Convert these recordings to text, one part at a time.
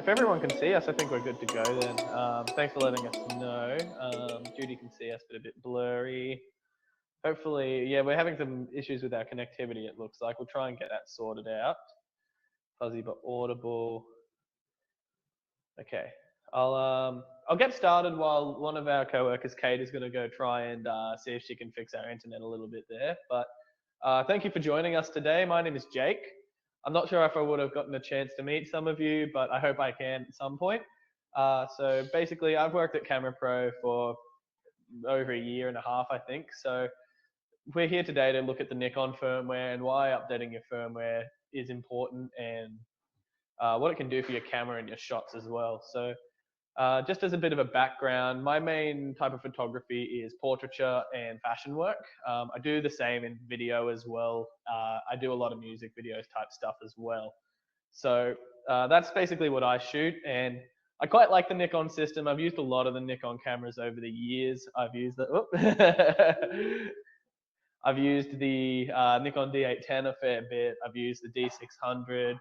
if everyone can see us, I think we're good to go then. Thanks for letting us know. Judy can see us, but a bit blurry. Hopefully, yeah, we're having some issues with our connectivity, it looks like. We'll try and get that sorted out. Fuzzy but audible. Okay, I'll get started while one of our co-workers, Kate, is going to go try and see if she can fix our internet a little bit there. But thank you for joining us today. My name is Jake. I'm not sure if I would have gotten a chance to meet some of you, but I hope I can at some point. So basically, I've worked at CameraPro for over a year and a half, I think. So we're here today to look at the Nikon firmware and why updating your firmware is important, and what it can do for your camera and your shots as well. So just as a bit of a background, my main type of photography is portraiture and fashion work. I do the same in video as well. I do a lot of music videos type stuff as well. So that's basically what I shoot, and I quite like the Nikon system. I've used a lot of the Nikon cameras over the years. I've used the I've used the Nikon D810 a fair bit. I've used the D600,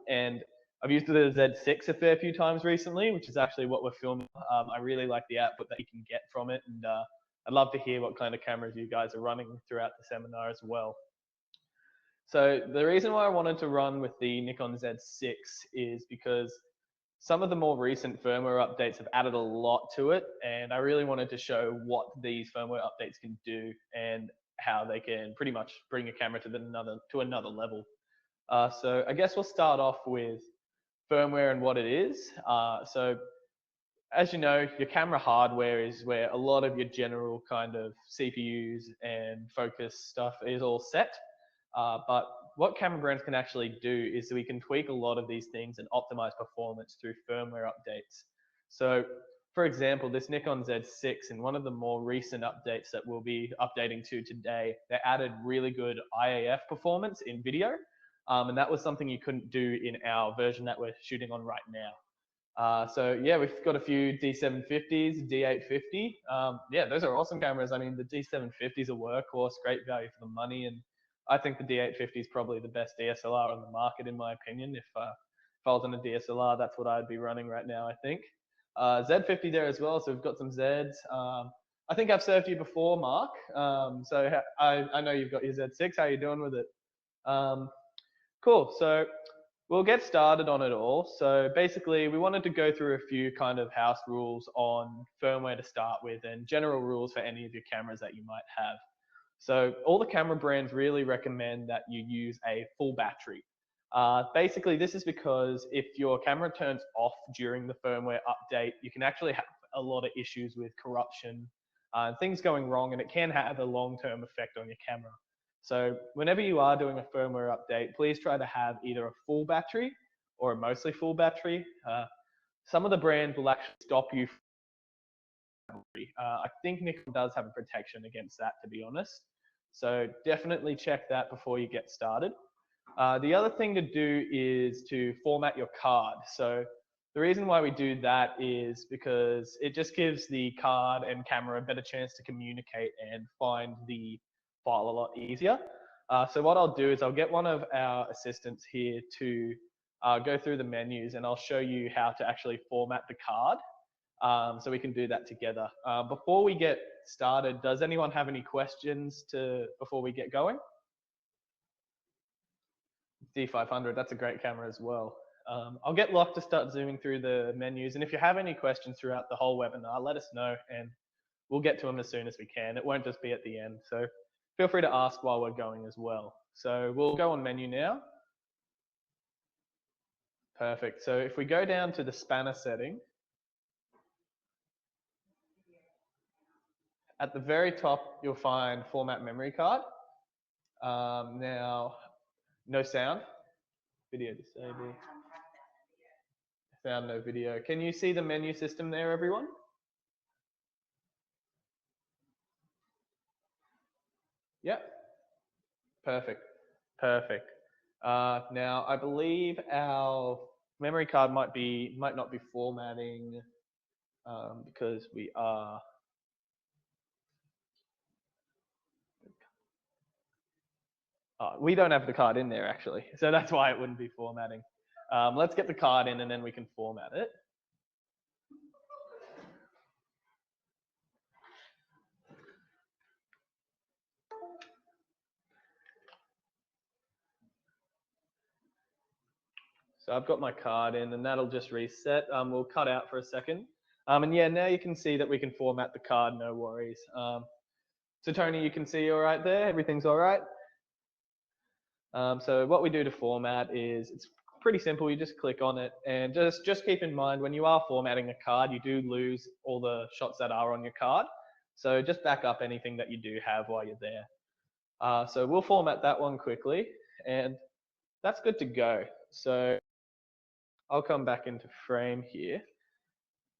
and I've used the Z6 a fair few times recently, which is actually what we're filming. I really like the output that you can get from it, and I'd love to hear what kind of cameras you guys are running throughout the seminar as well. So the reason why I wanted to run with the Nikon Z6 is because some of the more recent firmware updates have added a lot to it, and I really wanted to show what these firmware updates can do and how they can pretty much bring a camera to another level. So I guess we'll start off with firmware and what it is. So as you know, your camera hardware is where a lot of your general kind of CPUs and focus stuff is all set. But what camera brands can actually do is we can tweak a lot of these things and optimize performance through firmware updates. So for example, this Nikon Z6, in one of the more recent updates that we'll be updating to today, they added really good IAF performance in video. And that was something you couldn't do in our version that we're shooting on right now. So yeah, we've got a few D750s, D850. Yeah, those are awesome cameras. I mean, the D750 is a workhorse, great value for the money, and I think the D850 is probably the best DSLR on the market, in my opinion. If I was on a DSLR, that's what I'd be running right now, I think. Z50 there as well, so we've got some Zs. I think I've served you before, Mark. So I know you've got your Z6. How are you doing with it? Cool. So we'll get started on it all. So basically, we wanted to go through a few kind of house rules on firmware to start with, and general rules for any of your cameras that you might have. So all the camera brands really recommend that you use a full battery. Basically, this is because if your camera turns off during the firmware update, you can actually have a lot of issues with corruption, things going wrong, and it can have a long-term effect on your camera. So whenever you are doing a firmware update, please try to have either a full battery or a mostly full battery. Some of the brands will actually stop you from I think Nikon does have a protection against that, to be honest. So definitely check that before you get started. The other thing to do is to format your card. So the reason why we do that is because it just gives the card and camera a better chance to communicate and find the file a lot easier. So what I'll do is I'll get one of our assistants here to go through the menus, and I'll show you how to actually format the card. So we can do that together. Before we get started, does anyone have any questions before we get going? D500, that's a great camera as well. I'll get Locke to start zooming through the menus, and if you have any questions throughout the whole webinar, let us know and we'll get to them as soon as we can. It won't just be at the end, so feel free to ask while we're going as well. So we'll go on menu now. Perfect. So if we go down to the spanner setting, at the very top, you'll find format memory card. Now, no sound, video disabled. Sound, no video. Can you see the menu system there, everyone? Yep. Perfect. Perfect. Now, I believe our memory card might not be formatting because we are. We don't have the card in there actually, so that's why it wouldn't be formatting. Let's get the card in and then we can format it. So I've got my card in and that'll just reset. We'll cut out for a second. And yeah, now you can see that we can format the card, no worries. So Tony, you can see all right there, everything's all right. So what we do to format is, it's pretty simple. You just click on it and just keep in mind when you are formatting a card, you do lose all the shots that are on your card. So just back up anything that you do have while you're there. So we'll format that one quickly and that's good to go. So I'll come back into frame here.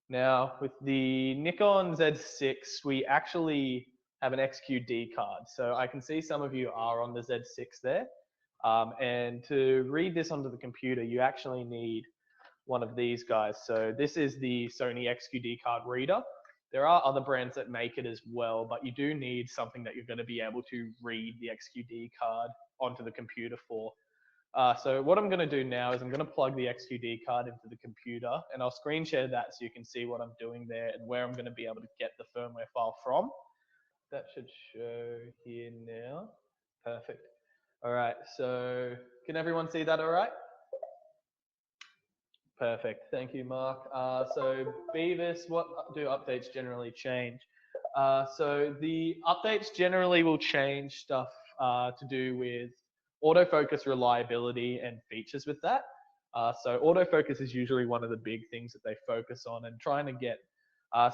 Now with the Nikon Z6, we actually have an XQD card. So I can see some of you are on the Z6 there. And to read this onto the computer, you actually need one of these guys. So this is the Sony XQD card reader. There are other brands that make it as well, but you do need something that you're going to be able to read the XQD card onto the computer for. So what I'm going to do now is I'm going to plug the XQD card into the computer and I'll screen share that so you can see what I'm doing there and where I'm going to be able to get the firmware file from. That should show here now. Perfect. All right, so can everyone see that all right? Perfect, thank you, Mark. So Beavis, what do updates generally change? So the updates generally will change stuff to do with autofocus reliability and features with that. So autofocus is usually one of the big things that they focus on and trying to get,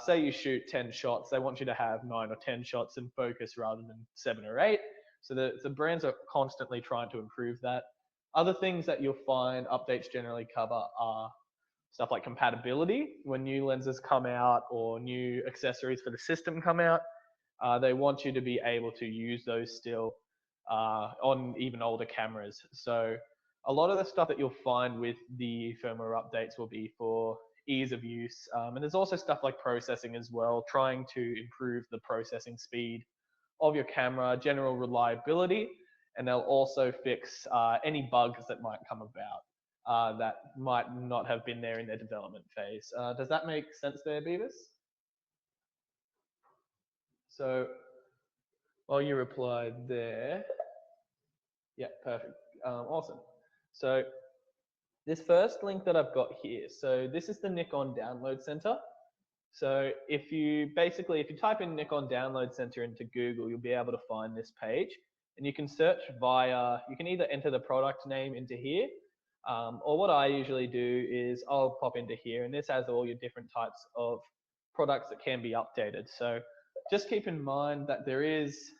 say you shoot 10 shots, they want you to have 9 or 10 shots in focus rather than 7 or 8. So the brands are constantly trying to improve that. Other things that you'll find updates generally cover are stuff like compatibility. When new lenses come out or new accessories for the system come out, they want you to be able to use those still on even older cameras. So a lot of the stuff that you'll find with the firmware updates will be for ease of use. And there's also stuff like processing as well, trying to improve the processing speed of your camera, general reliability, and they'll also fix any bugs that might come about that might not have been there in their development phase. Does that make sense there, Beavis? So while you replied there, yeah, perfect, awesome. So this first link that I've got here, so this is the Nikon Download Center. So if you type in Nikon Download Center into Google, you'll be able to find this page. And you can search via, you can either enter the product name into here, or what I usually do is I'll pop into here, and this has all your different types of products that can be updated. So just keep in mind that there is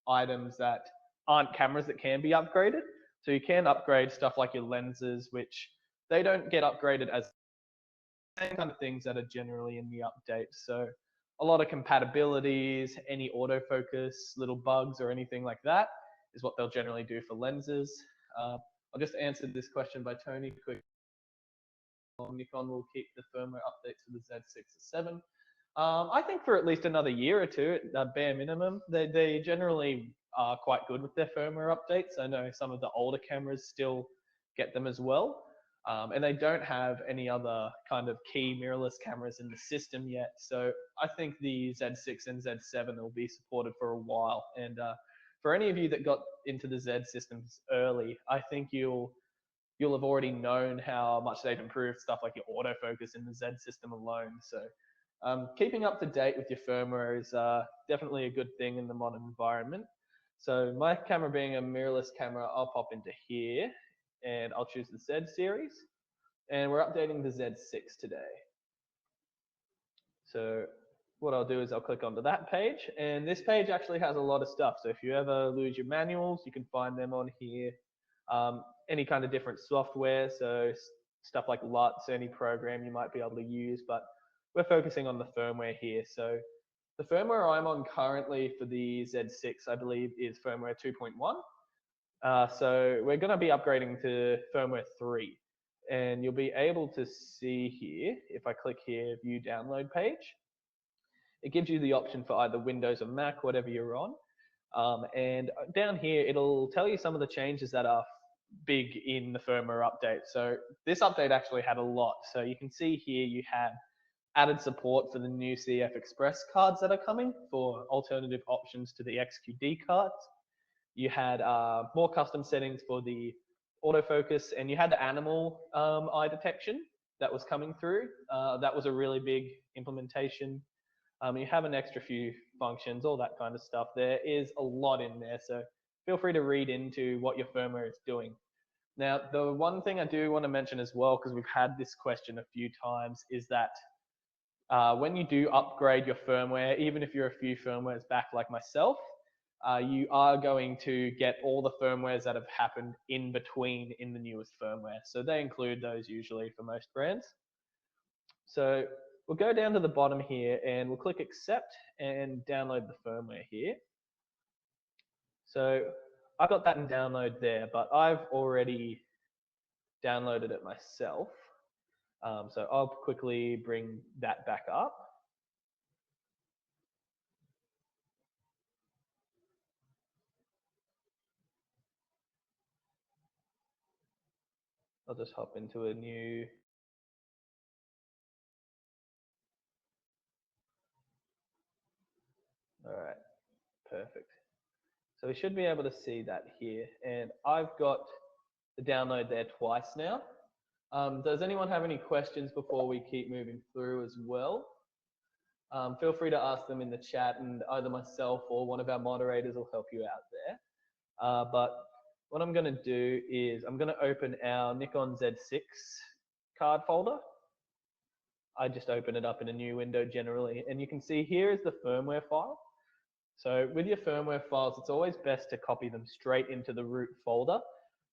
items that aren't cameras that can be upgraded. So you can upgrade stuff like your lenses, which they don't get upgraded as same kind of things that are generally in the update. So a lot of compatibilities, any autofocus, little bugs or anything like that is what they'll generally do for lenses. I'll just answer this question by Tony quick. Nikon will keep the firmware updates for the Z6 or 7. I think for at least another year or two, at bare minimum. They generally are quite good with their firmware updates. I know some of the older cameras still get them as well. And they don't have any other kind of key mirrorless cameras in the system yet. So I think the Z6 and Z7 will be supported for a while. And for any of you that got into the Z systems early, I think you'll have already known how much they've improved stuff like your autofocus in the Z system alone. So keeping up to date with your firmware is definitely a good thing in the modern environment. So my camera being a mirrorless camera, I'll pop into here and I'll choose the Z series, and we're updating the Z6 today. So what I'll do is I'll click onto that page, and this page actually has a lot of stuff. So if you ever lose your manuals, you can find them on here. Any kind of different software, so stuff like LUTs, any program you might be able to use, but we're focusing on the firmware here. So the firmware I'm on currently for the Z6, I believe, is firmware 2.1. So we're going to be upgrading to firmware 3, and you'll be able to see here, if I click here, view download page, it gives you the option for either Windows or Mac, whatever you're on. And down here, it'll tell you some of the changes that are big in the firmware update. So this update actually had a lot. So you can see here you had added support for the new CF Express cards that are coming for alternative options to the XQD cards. You had more custom settings for the autofocus, and you had the animal eye detection that was coming through. That was a really big implementation. You have an extra few functions, all that kind of stuff. There is a lot in there, so feel free to read into what your firmware is doing. Now, the one thing I do want to mention as well, because we've had this question a few times, is that when you do upgrade your firmware, even if you're a few firmwares back like myself, you are going to get all the firmwares that have happened in between in the newest firmware. So they include those usually for most brands. So we'll go down to the bottom here and we'll click accept and download the firmware here. So I've got that in download there, but I've already downloaded it myself. So I'll quickly bring that back up. I'll just hop into a new. All right, perfect. So we should be able to see that here. And I've got the download there twice now. Does anyone have any questions before we keep moving through as well? Feel free to ask them in the chat, and either myself or one of our moderators will help you out there. But what I'm going to do is I'm going to open our Nikon Z6 card folder. I just open it up in a new window generally, and you can see here is the firmware file. So with your firmware files, it's always best to copy them straight into the root folder.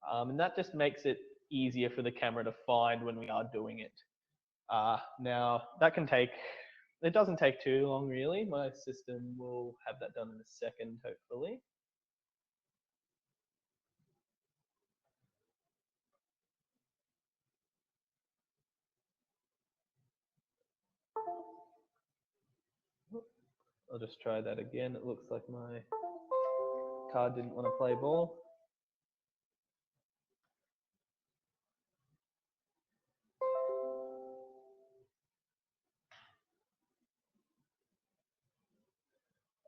And that just makes it easier for the camera to find when we are doing it. Now, that can take, it doesn't take too long really. My system will have that done in a second, hopefully. I'll just try that again. It looks like my card didn't want to play ball.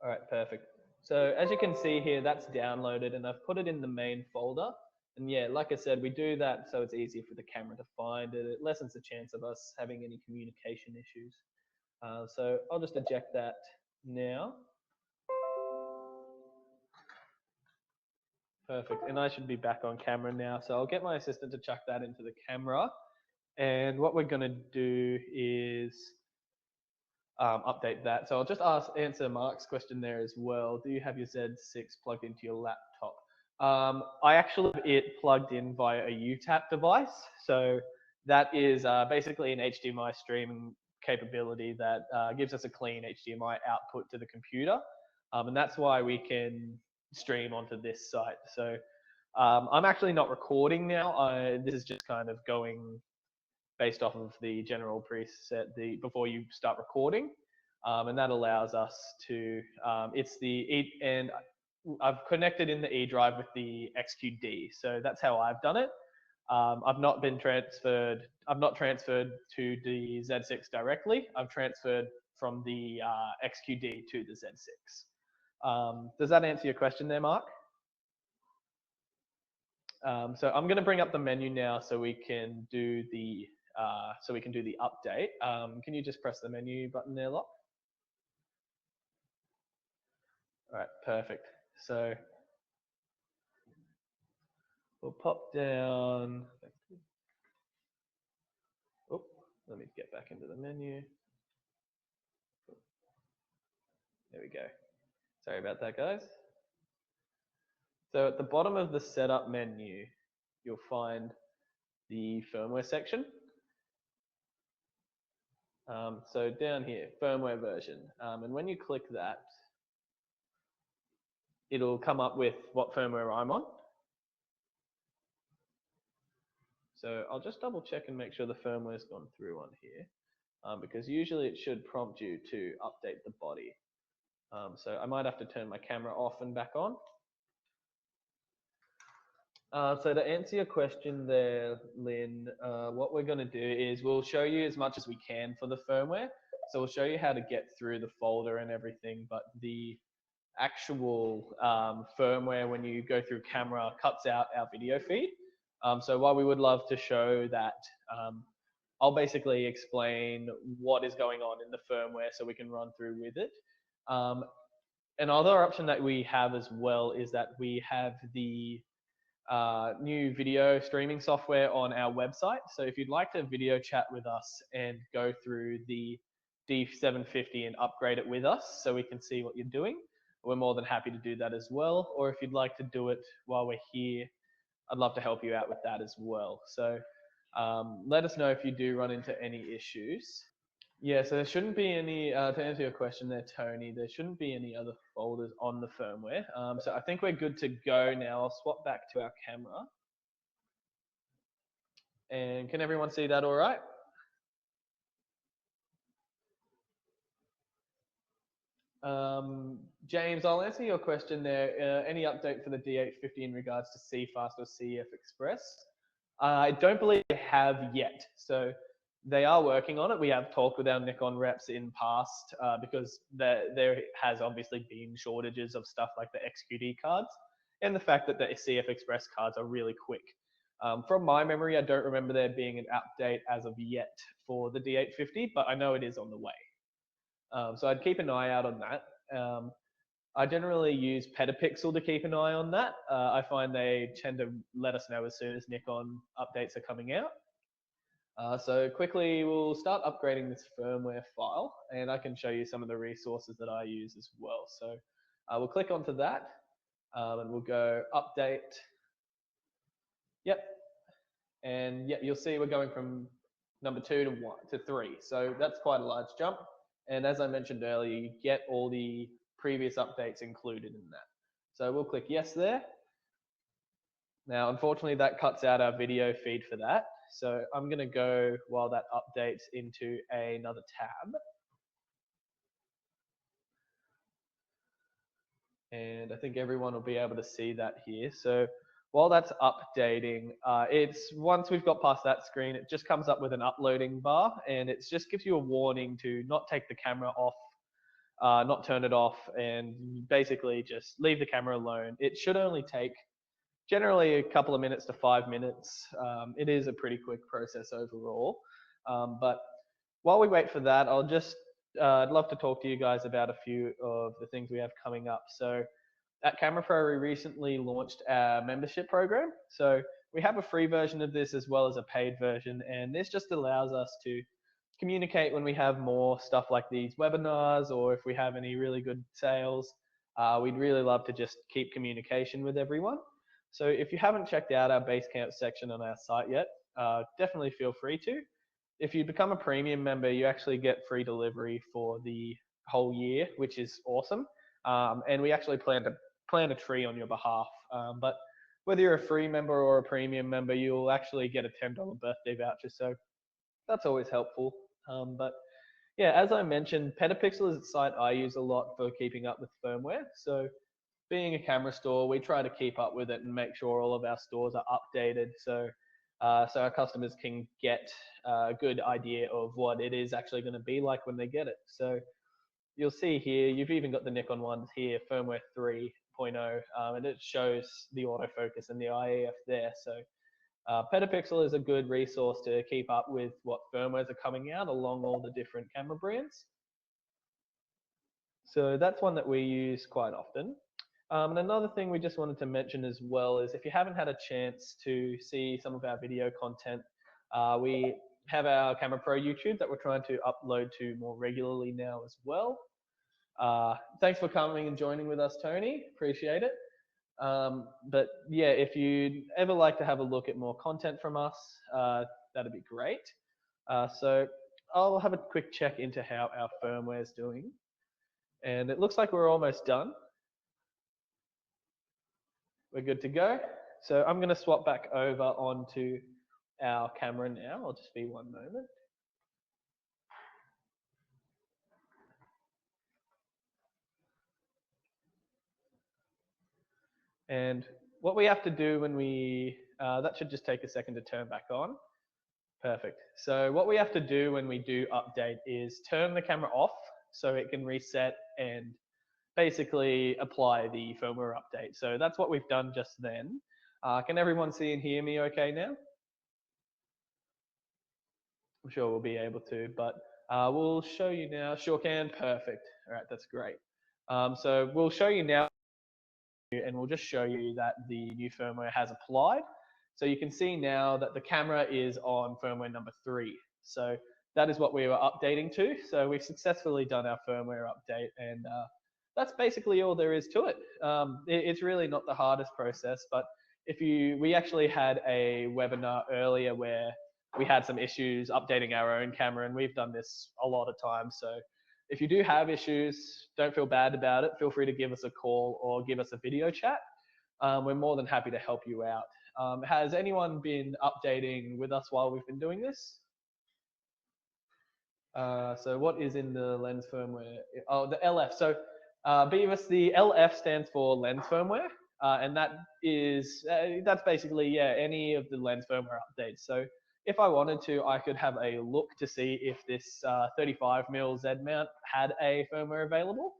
All right, perfect. So as you can see here, that's downloaded and I've put it in the main folder. And yeah, like I said, we do that so it's easier for the camera to find it. It lessens the chance of us having any communication issues. So I'll just eject that now. Perfect, and I should be back on camera now. So I'll get my assistant to chuck that into the camera. And what we're gonna do is update that. So I'll just answer Mark's question there as well. Do you have your Z6 plugged into your laptop? I actually have it plugged in via a UTAP device. So that is basically an HDMI streaming capability that gives us a clean HDMI output to the computer. And that's why we can stream onto this site. So I'm actually not recording now. This is just kind of going based off of the general preset before you start recording. And that allows us to, and I've connected in the E drive with the XQD. So that's how I've done it. I've not transferred to the Z6 directly. I've transferred from the XQD to the Z6. Does that answer your question there, Mark? So I'm going to bring up the menu now so we can do the update. Can you just press the menu button there, Locke? All right, perfect. So we'll pop down. Oh, let me get back into the menu. There we go. Sorry about that, guys. So at the bottom of the setup menu, you'll find the firmware section. So down here, firmware version. And when you click that, it'll come up with what firmware I'm on. So I'll just double check and make sure the firmware's gone through on here, because usually it should prompt you to update the body. So I might have to turn my camera off and back on. So to answer your question there, Lynn, what we're going to do is we'll show you as much as we can for the firmware. So we'll show you how to get through the folder and everything, but the actual firmware when you go through camera cuts out our video feed. So while we would love to show that, I'll basically explain what is going on in the firmware so we can run through with it. Another option that we have as well is that we have the new video streaming software on our website. So if you'd like to video chat with us and go through the D750 and upgrade it with us so we can see what you're doing, we're more than happy to do that as well. Or if you'd like to do it while we're here, I'd love to help you out with that as well. So let us know if you do run into any issues. Yeah, so there shouldn't be any, to answer your question there, Tony, there shouldn't be any other folders on the firmware. So I think we're good to go now. I'll swap back to our camera. And can everyone see that all right? James, I'll answer your question there. Any update for the D850 in regards to CFast or CF Express? I don't believe they have yet. So they are working on it. We have talked with our Nikon reps in past because there has obviously been shortages of stuff like the XQD cards and the fact that the CF Express cards are really quick. From my memory, I don't remember there being an update as of yet for the D850, but I know it is on the way. So I'd keep an eye out on that. I generally use Petapixel to keep an eye on that. I find they tend to let us know as soon as Nikon updates are coming out. So quickly, we'll start upgrading this firmware file, and I can show you some of the resources that I use as well. So we'll click onto that, and we'll go update. Yep, and yep, you'll see we're going from number 2 to 3. So that's quite a large jump. And as I mentioned earlier, you get all the previous updates included in that. So we'll click yes there. Now, unfortunately, that cuts out our video feed for that. So I'm going to go while that updates into another tab. And I think everyone will be able to see that here. So while that's updating, it's once we've got past that screen, it just comes up with an uploading bar, and it just gives you a warning to not take the camera off, not turn it off, and basically just leave the camera alone. It should only take generally a couple of minutes to 5 minutes. It is a pretty quick process overall. But while we wait for that, I'd love to talk to you guys about a few of the things we have coming up. So at CameraPro, we recently launched our membership program. So we have a free version of this as well as a paid version, and this just allows us to communicate when we have more stuff like these webinars, or if we have any really good sales. We'd really love to just keep communication with everyone. So if you haven't checked out our Basecamp section on our site yet, definitely feel free to. If you become a premium member, you actually get free delivery for the whole year, which is awesome. And we actually plant a tree on your behalf. But whether you're a free member or a premium member, you'll actually get a $10 birthday voucher. So that's always helpful. But yeah, as I mentioned, Petapixel is a site I use a lot for keeping up with firmware. So being a camera store, we try to keep up with it and make sure all of our stores are updated. So our customers can get a good idea of what it is actually going to be like when they get it. So you'll see here, you've even got the Nikon ones here, firmware 3.0, and it shows the autofocus and the IEF there. So Petapixel is a good resource to keep up with what firmwares are coming out along all the different camera brands. So that's one that we use quite often. And another thing we just wanted to mention as well is if you haven't had a chance to see some of our video content, we have our CameraPro YouTube that we're trying to upload to more regularly now as well. Thanks for coming and joining with us, Tony. Appreciate it. But yeah, if you'd ever like to have a look at more content from us, that'd be great. So I'll have a quick check into how our firmware is doing. And it looks like we're almost done. We're good to go. So I'm going to swap back over onto our camera now. I'll just be one moment. And what we have to do when we, that should just take a second to turn back on. Perfect. So what we have to do when we do update is turn the camera off so it can reset and basically apply the firmware update. So that's what we've done just then. Can everyone see and hear me okay now? I'm sure we'll be able to, but we'll show you now. Sure can, perfect. All right, that's great. So we'll show you now, and we'll just show you that the new firmware has applied. So you can see now that the camera is on firmware number 3. So that is what we were updating to. So we've successfully done our firmware update, and that's basically all there is to it. It's really not the hardest process, but we actually had a webinar earlier where we had some issues updating our own camera, and we've done this a lot of times. So if you do have issues, don't feel bad about it. Feel free to give us a call or give us a video chat. We're more than happy to help you out. Has anyone been updating with us while we've been doing this? So what is in the lens firmware? Oh, the LF. So Beavis, the LF stands for lens firmware, and that's basically any of the lens firmware updates. So if I wanted to, I could have a look to see if this 35mm Z mount had a firmware available.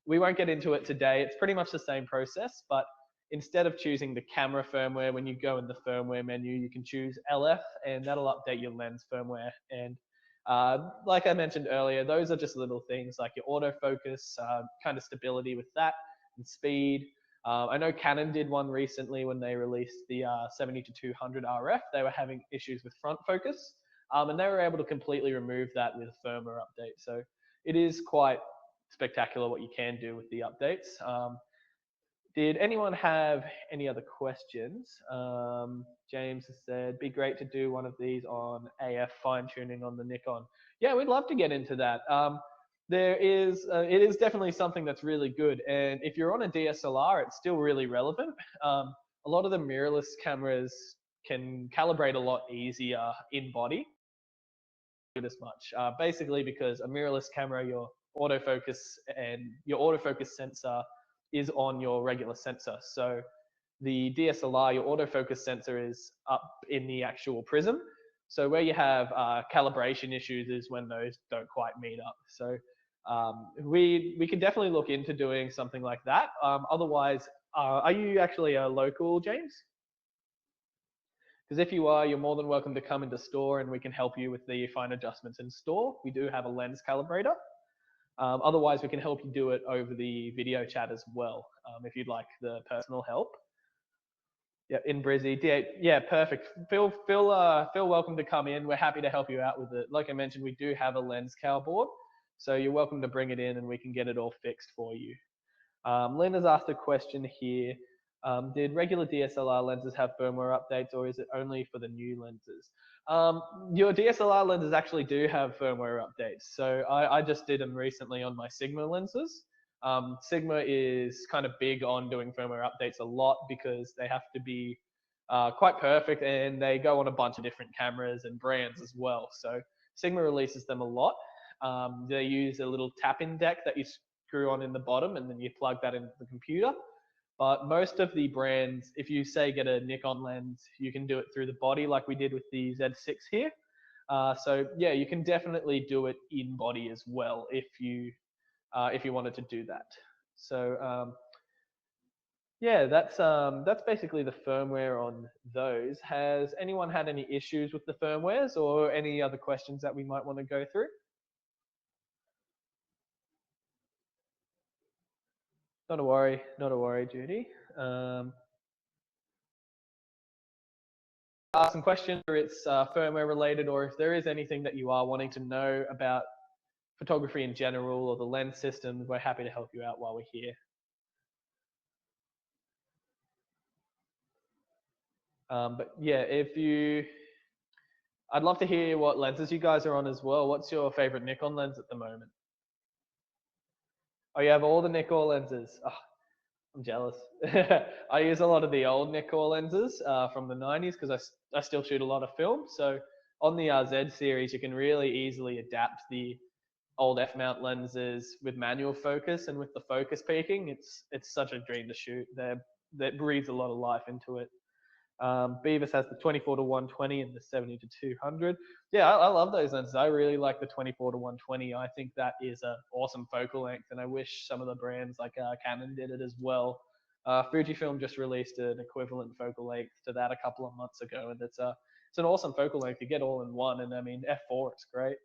We won't get into it today. It's pretty much the same process, but instead of choosing the camera firmware, when you go in the firmware menu, you can choose LF, and that'll update your lens firmware. And like I mentioned earlier, those are just little things like your autofocus, kind of stability with that, and speed. I know Canon did one recently when they released the 70-200 RF. They were having issues with front focus, and they were able to completely remove that with a firmware update. So it is quite spectacular what you can do with the updates. Did anyone have any other questions? James has said, be great to do one of these on AF fine tuning on the Nikon. Yeah, we'd love to get into that. It is definitely something that's really good. And if you're on a DSLR, it's still really relevant. A lot of the mirrorless cameras can calibrate a lot easier in body as much. Basically because a mirrorless camera, your autofocus sensor is on your regular sensor. So the DSLR, your autofocus sensor is up in the actual prism. So where you have calibration issues is when those don't quite meet up. So we can definitely look into doing something like that. Otherwise, are you actually a local, James? Because if you are, you're more than welcome to come into store and we can help you with the fine adjustments in store. We do have a lens calibrator. Otherwise, we can help you do it over the video chat as well, if you'd like the personal help. Yeah, in Brizzy. Yeah, perfect. Feel welcome to come in. We're happy to help you out with it. Like I mentioned, we do have a lens cal board, so you're welcome to bring it in and we can get it all fixed for you. Lynn has asked a question here. Did regular DSLR lenses have firmware updates, or is it only for the new lenses? Your DSLR lenses actually do have firmware updates. So I just did them recently on my Sigma lenses. Sigma is kind of big on doing firmware updates a lot because they have to be quite perfect, and they go on a bunch of different cameras and brands as well. So Sigma releases them a lot. They use a little tap-in deck that you screw on in the bottom, and then you plug that into the computer. But most of the brands, if you say get a Nikon lens, you can do it through the body like we did with the Z6 here. So yeah, you can definitely do it in body as well if you wanted to do that. So yeah, that's basically the firmware on those. Has anyone had any issues with the firmwares or any other questions that we might want to go through? Not a worry, Judy. Some questions, whether it's firmware related, or if there is anything that you are wanting to know about photography in general or the lens systems, we're happy to help you out while we're here. But yeah, I'd love to hear what lenses you guys are on as well. What's your favorite Nikon lens at the moment? Oh, you have all the Nikon lenses. Oh, I'm jealous. I use a lot of the old Nikon lenses from the 90s because I still shoot a lot of film. So on the Z series, you can really easily adapt the old f-mount lenses with manual focus, and with the focus peaking, it's such a dream to shoot. They're that breathes a lot of life into it. Beavis has the 24-120 and the 70-200. Yeah, I love those lenses. I really like the 24-120. I think that is an awesome focal length, and I wish some of the brands like Canon did it as well. Fujifilm just released an equivalent focal length to that a couple of months ago, and it's an awesome focal length. You get all in one, and I mean f4 is great.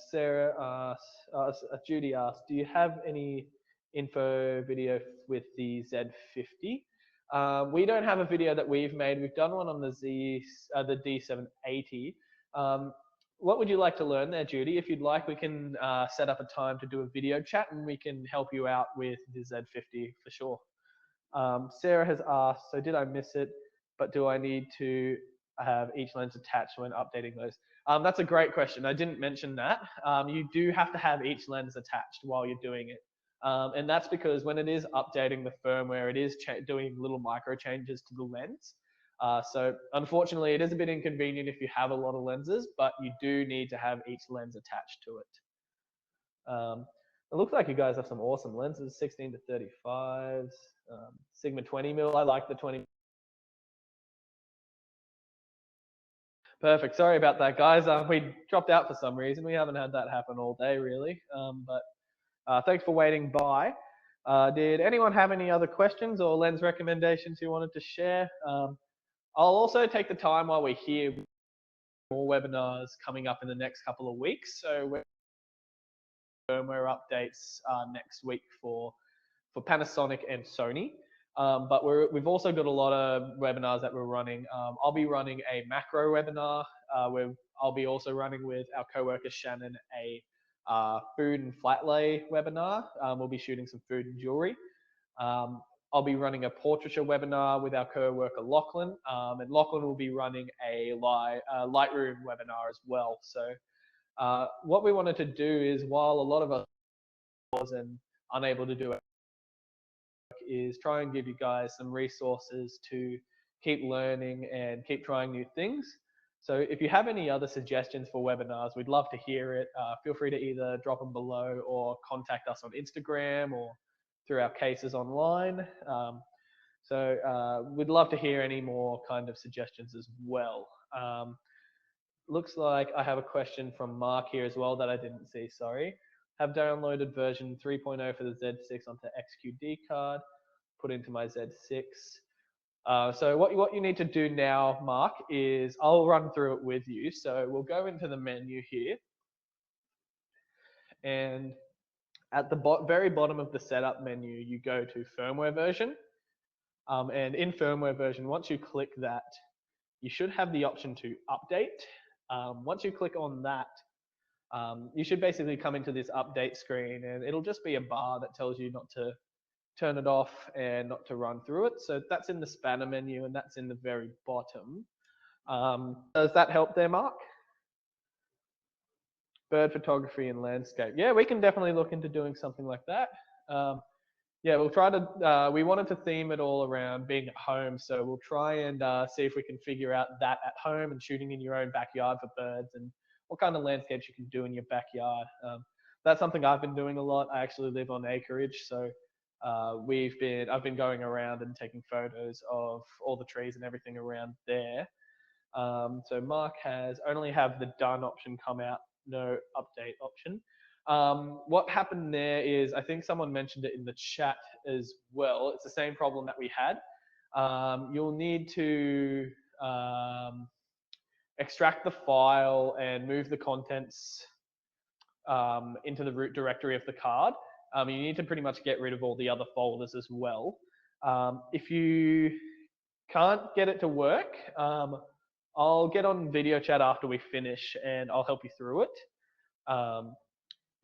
Sarah asks, Judy asks, do you have any info video with the Z50? We don't have a video that we've made. We've done one on the the D780. What would you like to learn there, Judy? If you'd like, we can set up a time to do a video chat, and we can help you out with the Z50 for sure. Sarah has asked, so did I miss it? But do I need to have each lens attached when updating those? That's a great question. I didn't mention that. You do have to have each lens attached while you're doing it. And that's because when it is updating the firmware, it is doing little micro changes to the lens. So unfortunately, it is a bit inconvenient if you have a lot of lenses, but you do need to have each lens attached to it. It looks like you guys have some awesome lenses, 16-35s, Sigma 20mm. I like the 20. Perfect. Sorry about that, guys. We dropped out for some reason. We haven't had that happen all day, really. But thanks for waiting by. Did anyone have any other questions or lens recommendations you wanted to share? I'll also take the time while we're here. More webinars coming up in the next couple of weeks. So we're firmware updates next week for Panasonic and Sony. But we've also got a lot of webinars that we're running. I'll be running a macro webinar where I'll be also running with our coworker Shannon a food and flat lay webinar. We'll be shooting some food and jewelry. I'll be running a portraiture webinar with our co-worker Lachlan, and Lachlan will be running a Lightroom webinar as well. So what we wanted to do is, while a lot of us are unable to do it, is try and give you guys some resources to keep learning and keep trying new things. So if you have any other suggestions for webinars, we'd love to hear it. Feel free to either drop them below or contact us on Instagram or through our cases online. We'd love to hear any more kind of suggestions as well. Looks like I have a question from Mark here as well that I didn't see, sorry. Have downloaded version 3.0 for the Z6 onto XQD card, put into my Z6. So what you need to do now, Mark, is I'll run through it with you. So we'll go into the menu here. And at the very bottom of the setup menu, you go to firmware version. And in firmware version, once you click that, you should have the option to update. Once you click on that, you should basically come into this update screen, and it'll just be a bar that tells you not to turn it off and not to run through it. So that's in the spanner menu, and that's in the very bottom. Does that help there, Mark? Bird photography and landscape. Yeah, we can definitely look into doing something like that. Yeah, we'll try to, we wanted to theme it all around being at home. So we'll try and see if we can figure out that at home and shooting in your own backyard for birds and what kind of landscapes you can do in your backyard. That's something I've been doing a lot. I actually live on acreage. So I've been going around and taking photos of all the trees and everything around there. So Mark has only have the done option come out, no update option. What happened there is, I think someone mentioned it in the chat as well. It's the same problem that we had. You'll need to extract the file and move the contents into the root directory of the card. You need to pretty much get rid of all the other folders as well. If you can't get it to work, I'll get on video chat after we finish and I'll help you through it.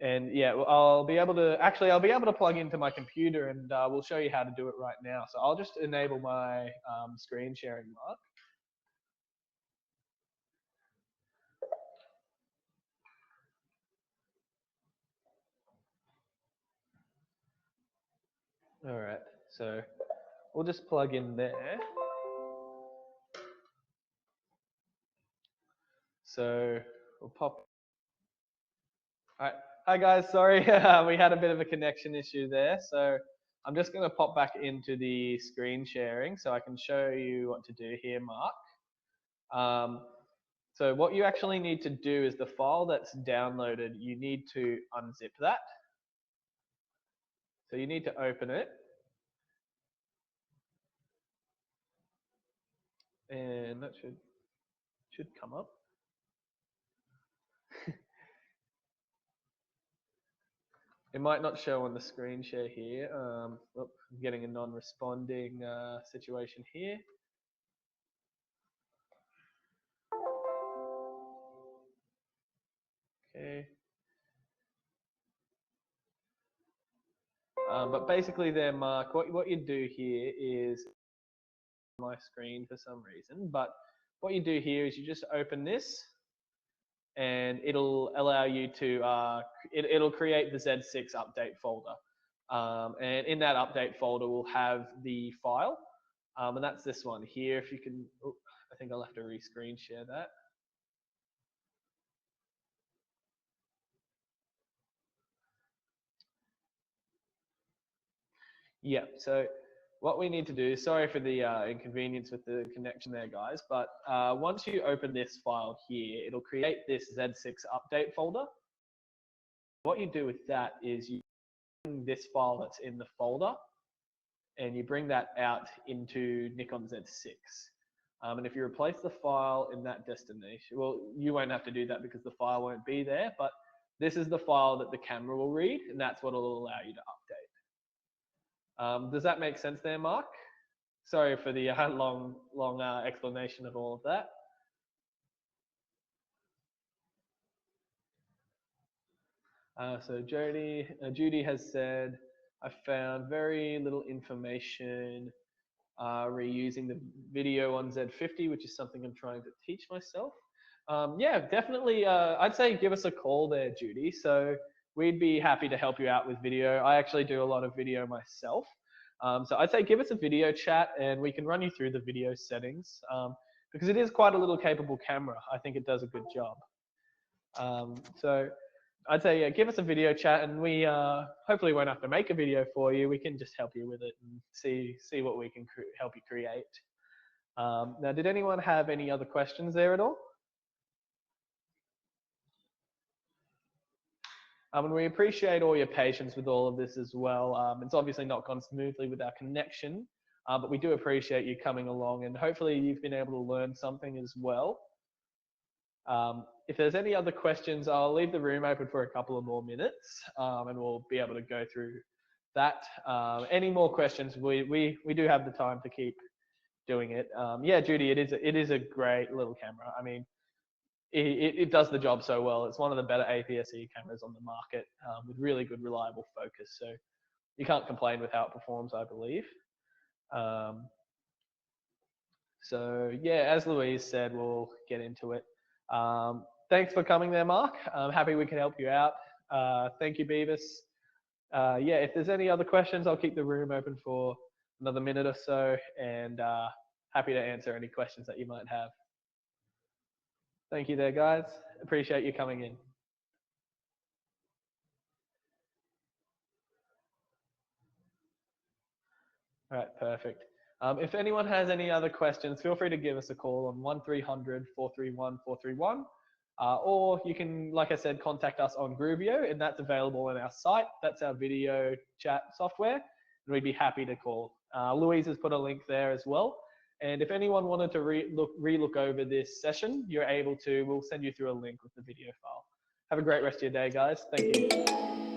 And yeah, I'll be able to plug into my computer and we'll show you how to do it right now. So I'll just enable my screen sharing, Mark. All right, so we'll just plug in there. So we'll pop. All right. Hi guys, sorry, we had a bit of a connection issue there. So I'm just going to pop back into the screen sharing so I can show you what to do here, Mark. So what you actually need to do is the file that's downloaded, you need to unzip that. So you need to open it. And that should come up. It might not show on the screen share here. I'm getting a non-responding situation here. Okay. But basically there, Mark, what you do here is my screen for some reason, but what you do here is you just open this and it'll allow you to, it'll create the Z6 update folder. And in that update folder, we'll have the file. And that's this one here. If you can, oh, I think I'll have to re-screen share that. Yeah, so what we need to do, sorry for the inconvenience with the connection there, guys, but once you open this file here, it'll create this Z6 update folder. What you do with that is you bring this file that's in the folder and you bring that out into Nikon Z6. And if you replace the file in that destination, well, you won't have to do that because the file won't be there, but this is the file that the camera will read, and that's what will allow you to update. Does that make sense there, Mark? Sorry for the long explanation of all of that. So Judy has said, I found very little information reusing the video on Z50, which is something I'm trying to teach myself. Yeah, definitely. I'd say give us a call there, Judy. So we'd be happy to help you out with video. I actually do a lot of video myself. So I'd say give us a video chat and we can run you through the video settings because it is quite a little capable camera. I think it does a good job. So I'd say, yeah, give us a video chat and we hopefully won't have to make a video for you. We can just help you with it and see what we can help you create. Now, did anyone have any other questions there at all? And we appreciate all your patience with all of this as well. It's obviously not gone smoothly with our connection, but we do appreciate you coming along and hopefully you've been able to learn something as well. If there's any other questions, I'll leave the room open for a couple of more minutes and we'll be able to go through that. Any more questions, we do have the time to keep doing it. Yeah, Judy, it is a great little camera. I mean, it does the job so well. It's one of the better APS-C cameras on the market with really good, reliable focus. So you can't complain with how it performs, I believe. So yeah, as Louise said, we'll get into it. Thanks for coming there, Mark. I'm happy we can help you out. Thank you, Beavis. Yeah, if there's any other questions, I'll keep the room open for another minute or so and happy to answer any questions that you might have. Thank you there, guys. Appreciate you coming in. All right, perfect. If anyone has any other questions, feel free to give us a call on 1300 431 431. Or you can, like I said, contact us on Groovio, and that's available on our site. That's our video chat software, and we'd be happy to call. Louise has put a link there as well. And if anyone wanted to re-look over this session, you're able to. We'll send you through a link with the video file. Have a great rest of your day, guys. Thank you.